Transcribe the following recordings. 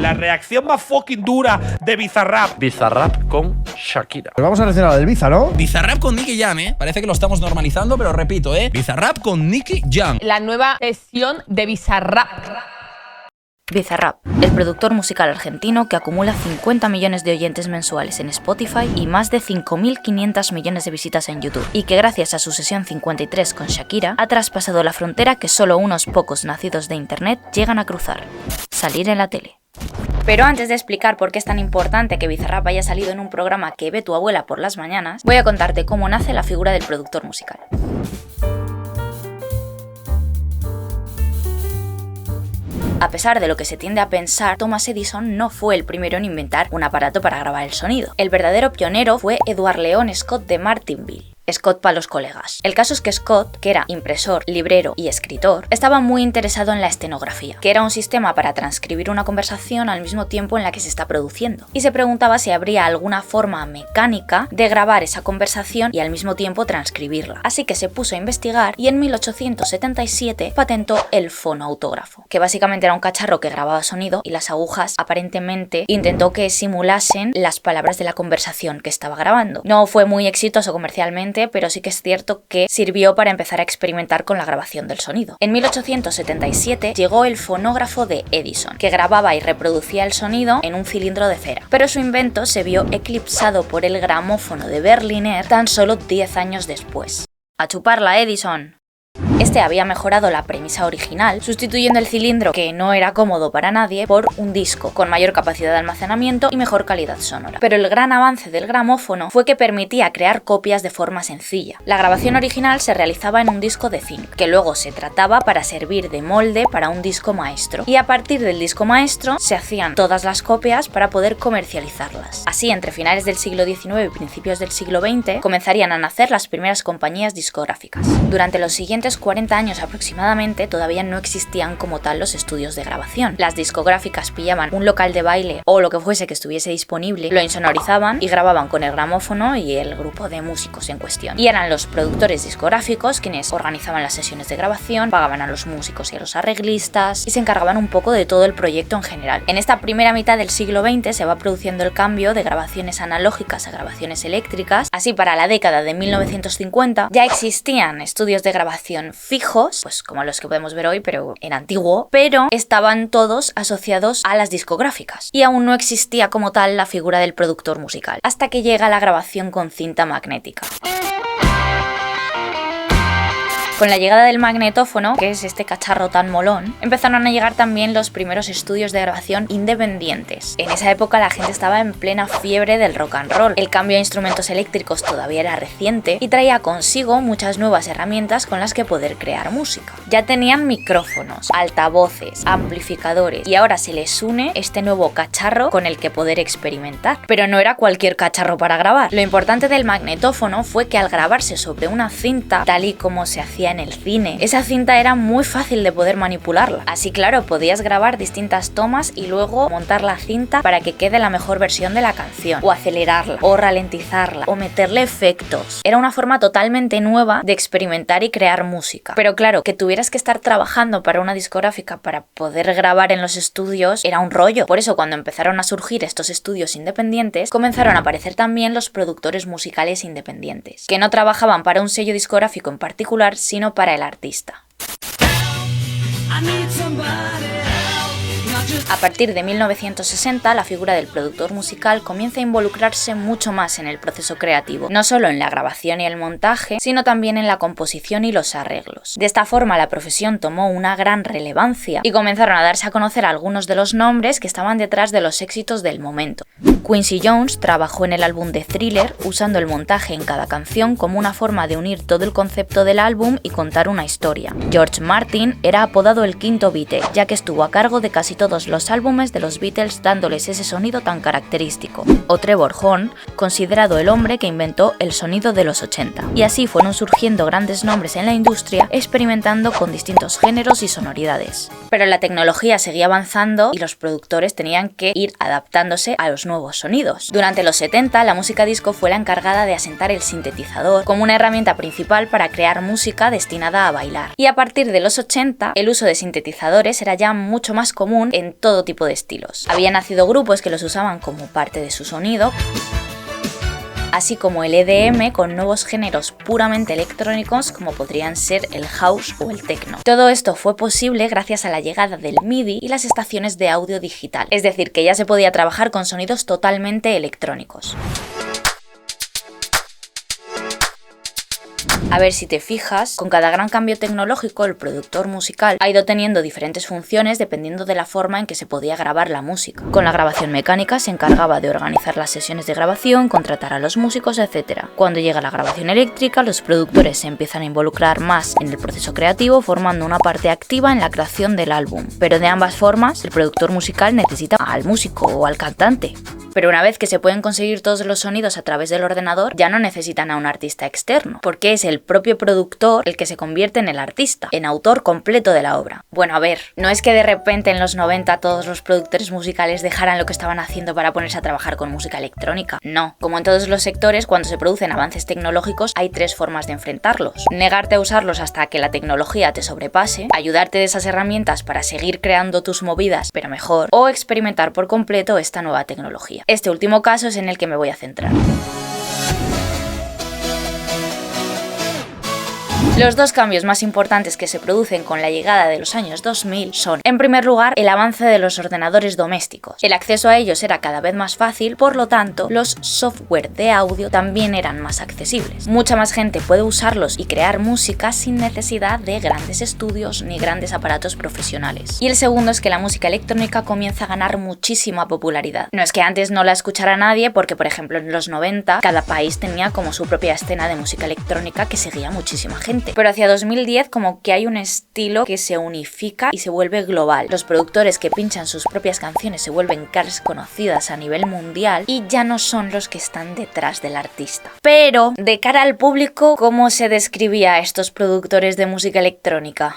la reacción más fucking dura de Bizarrap. Bizarrap con Shakira. Pues vamos a reaccionar al del Biza, ¿no? Bizarrap con Nicky Jam, ¿eh? Parece que lo estamos normalizando, pero repito, Bizarrap con Nicky Jam. La nueva sesión de Bizarrap. Bizarrap, el productor musical argentino que acumula 50 millones de oyentes mensuales en Spotify y más de 5.500 millones de visitas en YouTube, y que gracias a su sesión 53 con Shakira ha traspasado la frontera que solo unos pocos nacidos de internet llegan a cruzar: salir en la tele. Pero antes de explicar por qué es tan importante que Bizarrap haya salido en un programa que ve tu abuela por las mañanas, voy a contarte cómo nace la figura del productor musical. A pesar de lo que se tiende a pensar, Thomas Edison no fue el primero en inventar un aparato para grabar el sonido. El verdadero pionero fue Edward Leon Scott de Martinville. Scott para los colegas. El caso es que Scott, que era impresor, librero y escritor, estaba muy interesado en la estenografía, que era un sistema para transcribir una conversación al mismo tiempo en la que se está produciendo, y se preguntaba si habría alguna forma mecánica de grabar esa conversación y al mismo tiempo transcribirla. Así que se puso a investigar y en 1877 patentó el fonoautógrafo, que básicamente era un cacharro que grababa sonido y las agujas aparentemente intentó que simulasen las palabras de la conversación que estaba grabando. No fue muy exitoso comercialmente, pero sí que es cierto que sirvió para empezar a experimentar con la grabación del sonido. En 1877 llegó el fonógrafo de Edison, que grababa y reproducía el sonido en un cilindro de cera, pero su invento se vio eclipsado por el gramófono de Berliner tan solo 10 años después. ¡A chuparla, Edison! Este había mejorado la premisa original, sustituyendo el cilindro, que no era cómodo para nadie, por un disco, con mayor capacidad de almacenamiento y mejor calidad sonora. Pero el gran avance del gramófono fue que permitía crear copias de forma sencilla. La grabación original se realizaba en un disco de zinc, que luego se trataba para servir de molde para un disco maestro, y a partir del disco maestro se hacían todas las copias para poder comercializarlas. Así, entre finales del siglo XIX y principios del siglo XX, comenzarían a nacer las primeras compañías discográficas. Durante los siguientes 40 años aproximadamente todavía no existían como tal los estudios de grabación. Las discográficas pillaban un local de baile o lo que fuese que estuviese disponible, lo insonorizaban y grababan con el gramófono y el grupo de músicos en cuestión. Y eran los productores discográficos quienes organizaban las sesiones de grabación, pagaban a los músicos y a los arreglistas y se encargaban un poco de todo el proyecto en general. En esta primera mitad del siglo XX se va produciendo el cambio de grabaciones analógicas a grabaciones eléctricas. Así, para la década de 1950 ya existían estudios de grabación fijos, pues como los que podemos ver hoy, pero en antiguo, pero estaban todos asociados a las discográficas. Y aún no existía como tal la figura del productor musical, hasta que llega la grabación con cinta magnética. Con la llegada del magnetófono, que es este cacharro tan molón, empezaron a llegar también los primeros estudios de grabación independientes. En esa época la gente estaba en plena fiebre del rock and roll. El cambio a instrumentos eléctricos todavía era reciente y traía consigo muchas nuevas herramientas con las que poder crear música. Ya tenían micrófonos, altavoces, amplificadores y ahora se les une este nuevo cacharro con el que poder experimentar. Pero no era cualquier cacharro para grabar. Lo importante del magnetófono fue que al grabarse sobre una cinta, tal y como se hacía en el cine, esa cinta era muy fácil de poder manipularla. Así, claro, podías grabar distintas tomas y luego montar la cinta para que quede la mejor versión de la canción, o acelerarla, o ralentizarla, o meterle efectos. Era una forma totalmente nueva de experimentar y crear música. Pero claro, que tuvieras que estar trabajando para una discográfica para poder grabar en los estudios era un rollo. Por eso, cuando empezaron a surgir estos estudios independientes, comenzaron a aparecer también los productores musicales independientes, que no trabajaban para un sello discográfico en particular, sino para el artista. A partir de 1960, la figura del productor musical comienza a involucrarse mucho más en el proceso creativo, no solo en la grabación y el montaje, sino también en la composición y los arreglos. De esta forma, la profesión tomó una gran relevancia y comenzaron a darse a conocer algunos de los nombres que estaban detrás de los éxitos del momento. Quincy Jones trabajó en el álbum de Thriller usando el montaje en cada canción como una forma de unir todo el concepto del álbum y contar una historia. George Martin era apodado el quinto Beatle, ya que estuvo a cargo de casi todos los álbumes de los Beatles dándoles ese sonido tan característico. O Trevor Horn, considerado el hombre que inventó el sonido de los 80. Y así fueron surgiendo grandes nombres en la industria experimentando con distintos géneros y sonoridades. Pero la tecnología seguía avanzando y los productores tenían que ir adaptándose a los nuevos sonidos. Durante los 70, la música disco fue la encargada de asentar el sintetizador como una herramienta principal para crear música destinada a bailar. Y a partir de los 80, el uso de sintetizadores era ya mucho más común en todo tipo de estilos. Habían nacido grupos que los usaban como parte de su sonido, así como el EDM con nuevos géneros puramente electrónicos como podrían ser el house o el techno. Todo esto fue posible gracias a la llegada del MIDI y las estaciones de audio digital, es decir, que ya se podía trabajar con sonidos totalmente electrónicos. A ver, si te fijas, con cada gran cambio tecnológico el productor musical ha ido teniendo diferentes funciones dependiendo de la forma en que se podía grabar la música. Con la grabación mecánica se encargaba de organizar las sesiones de grabación, contratar a los músicos, etc. Cuando llega la grabación eléctrica, los productores se empiezan a involucrar más en el proceso creativo, formando una parte activa en la creación del álbum. Pero de ambas formas, el productor musical necesita al músico o al cantante. Pero una vez que se pueden conseguir todos los sonidos a través del ordenador, ya no necesitan a un artista externo, porque es el propio productor el que se convierte en el artista, en autor completo de la obra. Bueno, a ver, no es que de repente en los 90 todos los productores musicales dejaran lo que estaban haciendo para ponerse a trabajar con música electrónica. No, como en todos los sectores, cuando se producen avances tecnológicos hay tres formas de enfrentarlos: negarte a usarlos hasta que la tecnología te sobrepase, ayudarte de esas herramientas para seguir creando tus movidas, pero mejor, o experimentar por completo esta nueva tecnología. Este último caso es en el que me voy a centrar. Los dos cambios más importantes que se producen con la llegada de los años 2000 son, en primer lugar, el avance de los ordenadores domésticos. El acceso a ellos era cada vez más fácil, por lo tanto, los software de audio también eran más accesibles. Mucha más gente puede usarlos y crear música sin necesidad de grandes estudios ni grandes aparatos profesionales. Y el segundo es que la música electrónica comienza a ganar muchísima popularidad. No es que antes no la escuchara nadie, porque por ejemplo en los 90 cada país tenía como su propia escena de música electrónica que seguía muchísima gente. Pero hacia 2010 como que hay un estilo que se unifica y se vuelve global. Los productores que pinchan sus propias canciones se vuelven caras conocidas a nivel mundial y ya no son los que están detrás del artista. Pero, de cara al público, ¿cómo se describía a estos productores de música electrónica?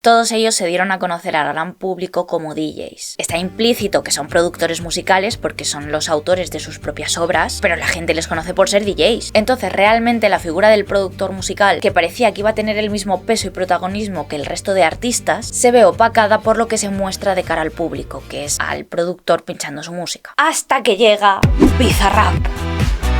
Todos ellos se dieron a conocer al gran público como DJs. Está implícito que son productores musicales porque son los autores de sus propias obras, pero la gente les conoce por ser DJs. Entonces realmente la figura del productor musical, que parecía que iba a tener el mismo peso y protagonismo que el resto de artistas, se ve opacada por lo que se muestra de cara al público, que es al productor pinchando su música. Hasta que llega Bizarrap.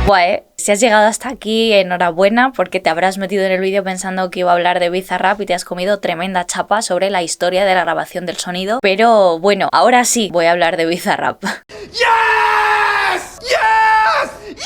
Guay, si has llegado hasta aquí, enhorabuena, porque te habrás metido en el vídeo pensando que iba a hablar de Bizarrap y te has comido tremenda chapa sobre la historia de la grabación del sonido. Pero bueno, ahora sí voy a hablar de Bizarrap. ¡Yes! ¡Yes! ¡Yes!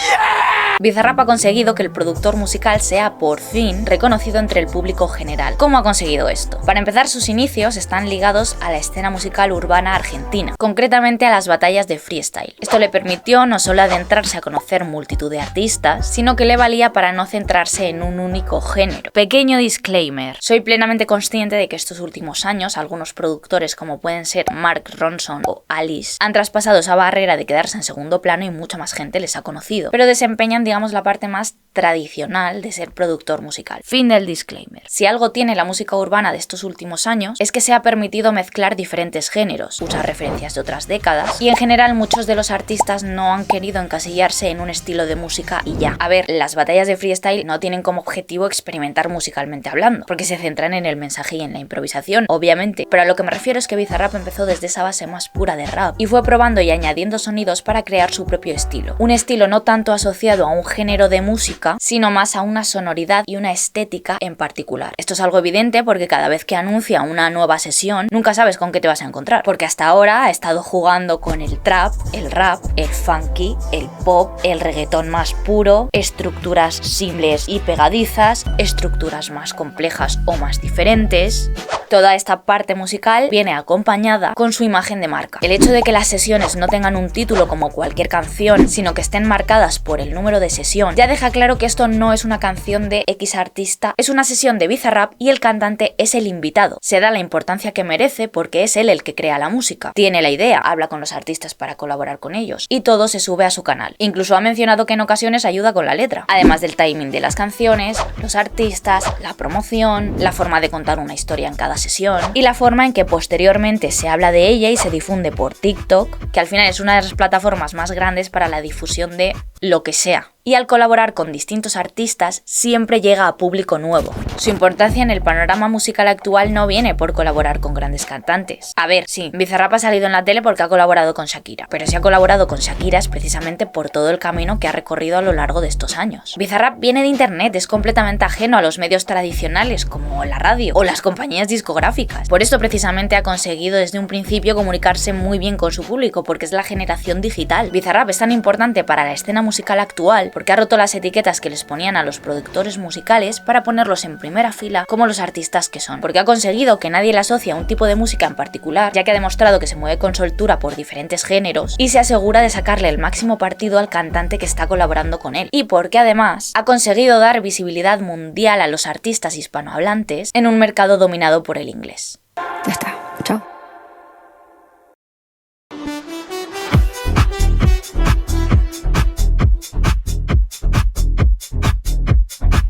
Bizarrap ha conseguido que el productor musical sea por fin reconocido entre el público general. ¿Cómo ha conseguido esto? Para empezar, sus inicios están ligados a la escena musical urbana argentina, concretamente a las batallas de freestyle. Esto le permitió no solo adentrarse a conocer multitud de artistas, sino que le valía para no centrarse en un único género. Pequeño disclaimer: soy plenamente consciente de que estos últimos años algunos productores, como pueden ser Mark Ronson o Alice, han traspasado esa barrera de quedarse en segundo plano y mucha más gente les ha conocido, pero desempeñan, digamos, la parte más tradicional de ser productor musical. Fin del disclaimer. Si algo tiene la música urbana de estos últimos años es que se ha permitido mezclar diferentes géneros, usar referencias de otras décadas y en general muchos de los artistas no han querido encasillarse en un estilo de música y ya. A ver, las batallas de freestyle no tienen como objetivo experimentar musicalmente hablando, porque se centran en el mensaje y en la improvisación, obviamente, pero a lo que me refiero es que Bizarrap empezó desde esa base más pura de rap y fue probando y añadiendo sonidos para crear su propio estilo. Un estilo no tanto asociado a un género de música, sino más a una sonoridad y una estética en particular. Esto es algo evidente porque cada vez que anuncia una nueva sesión, nunca sabes con qué te vas a encontrar, porque hasta ahora ha estado jugando con el trap, el rap, el funky, el pop, el reggaetón más puro, estructuras simples y pegadizas, estructuras más complejas o más diferentes. Toda esta parte musical viene acompañada con su imagen de marca. El hecho de que las sesiones no tengan un título como cualquier canción, sino que estén marcadas por el número de sesión, ya deja claro que esto no es una canción de X artista, es una sesión de Bizarrap y el cantante es el invitado. Se da la importancia que merece porque es él el que crea la música. Tiene la idea, habla con los artistas para colaborar con ellos y todo se sube a su canal. Incluso ha mencionado que en ocasiones ayuda con la letra, además del timing de las canciones, los artistas, la promoción, la forma de contar una historia en cada sesión y la forma en que posteriormente se habla de ella y se difunde por TikTok, que al final es una de las plataformas más grandes para la difusión de lo que sea. y al colaborar con distintos artistas siempre llega a público nuevo. Su importancia en el panorama musical actual no viene por colaborar con grandes cantantes. A ver, sí, Bizarrap ha salido en la tele porque ha colaborado con Shakira, pero si ha colaborado con Shakira es precisamente por todo el camino que ha recorrido a lo largo de estos años. Bizarrap viene de internet, es completamente ajeno a los medios tradicionales como la radio o las compañías discográficas. Por esto precisamente ha conseguido desde un principio comunicarse muy bien con su público, porque es la generación digital. Bizarrap es tan importante para la escena musical actual porque ha roto las etiquetas que les ponían a los productores musicales para ponerlos en primera fila como los artistas que son, porque ha conseguido que nadie le asocie a un tipo de música en particular, ya que ha demostrado que se mueve con soltura por diferentes géneros y se asegura de sacarle el máximo partido al cantante que está colaborando con él, y porque además ha conseguido dar visibilidad mundial a los artistas hispanohablantes en un mercado dominado por el inglés. Ya está, chao.